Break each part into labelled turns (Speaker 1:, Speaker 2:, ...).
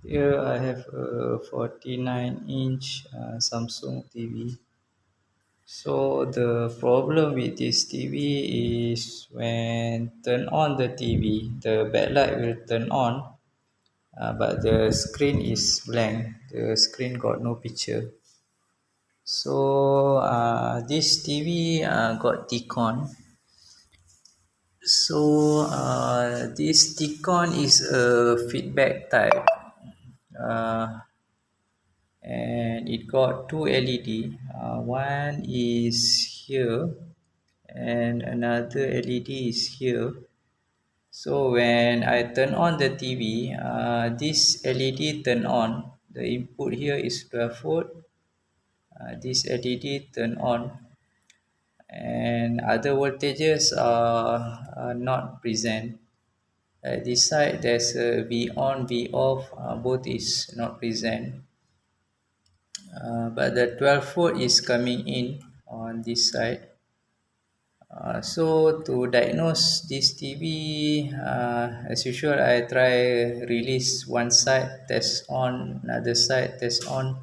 Speaker 1: Here I have a 49-inch Samsung TV. So the problem with this TV is when turn on the TV, the backlight will turn on, but the screen is blank. The screen got no picture. So this TV got decon. So this decon is a feedback type. Uh, and it got two LED. One is here and another LED is here. So when I turn on the TV, this LED turn on. The input here is 12 volt. This LED turn on, and other voltages are not present. At this side, there's a V on, V off. Both is not present. But the 12 volt is coming in on this side. So to diagnose this TV, as usual, I try release one side, test on, another side, test on.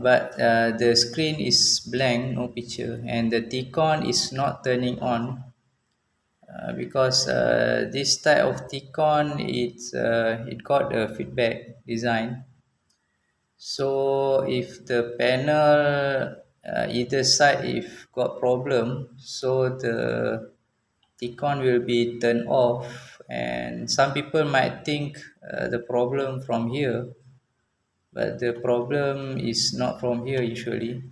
Speaker 1: But the screen is blank, no picture, and the T-con is not turning on because this type of T-con it got a feedback design. So if the panel either side if got problem, so the T-con will be turned off, and some people might think the problem from here, but the problem is not from here usually.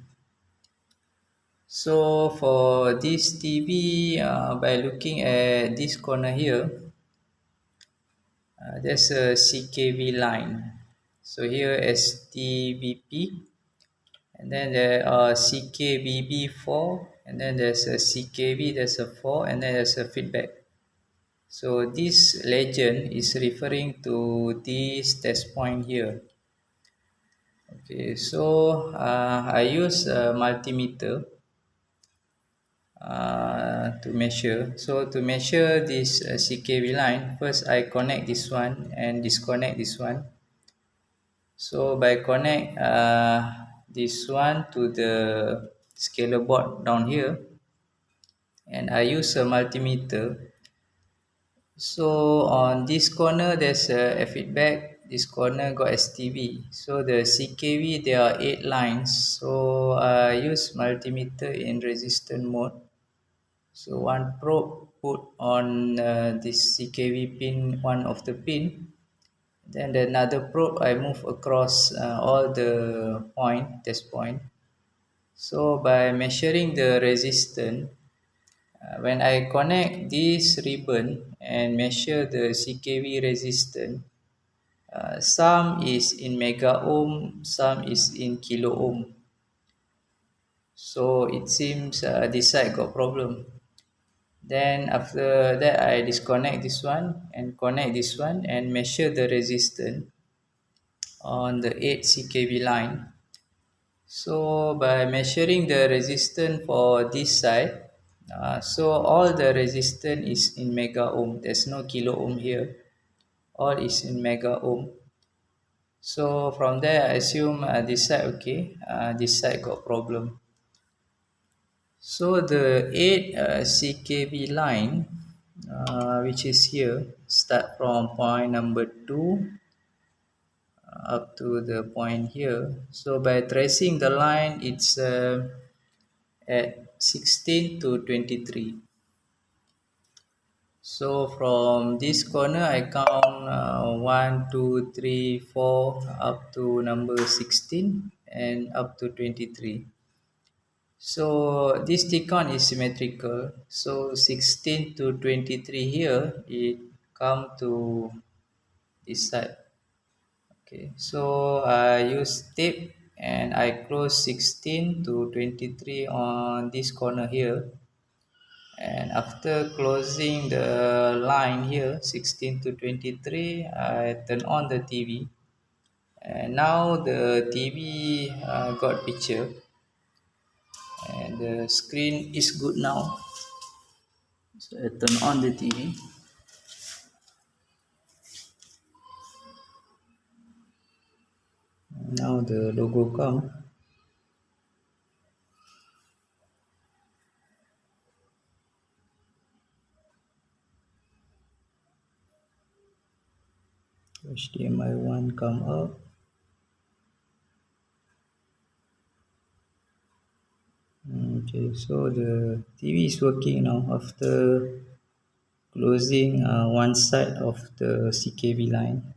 Speaker 1: So for this TV, by looking at this corner here, there's a CKV line. So here STVP, and then there are CKVB4, and then there's a CKV, there's a 4, and then there's a feedback. So this legend is referring to this test point here. Okay, so I use a multimeter to measure. So to measure this CKV line, first I connect this one and disconnect this one. So by connect this one to the scaler board down here, and I use a multimeter. So on this corner there's a feedback, this corner got STV. So the CKV there are 8 lines. So I use multimeter in resistant mode. So one probe put on this CKV pin, one of the pin. Then another probe I move across all the test point. So by measuring the resistance, when I connect this ribbon and measure the CKV resistance, some is in mega ohm, some is in kilo ohm. So it seems this side got problem. Then after that I disconnect this one and connect this one and measure the resistance on the 8 CKV line. So by measuring the resistance for this side, so all the resistance is in mega ohm. There's no kilo ohm here. All is in mega ohm. So from there I assume this side okay, this side got problem. So the 8 CKV line, which is here, start from point number 2 up to the point here. So by tracing the line, it's at 16 to 23. So from this corner, I count 1, 2, 3, 4 up to number 16 and up to 23. So this T-con is symmetrical. So 16 to 23 here, it come to this side. Okay, so I use tape and I close 16 to 23 on this corner here. And after closing the line here 16 to 23, I turn on the TV, and now the TV got picture and the screen is good now. So I turn on the TV. Now the logo come. HDMI 1 come up. Okay, so the TV is working now after closing one side of the CKV line.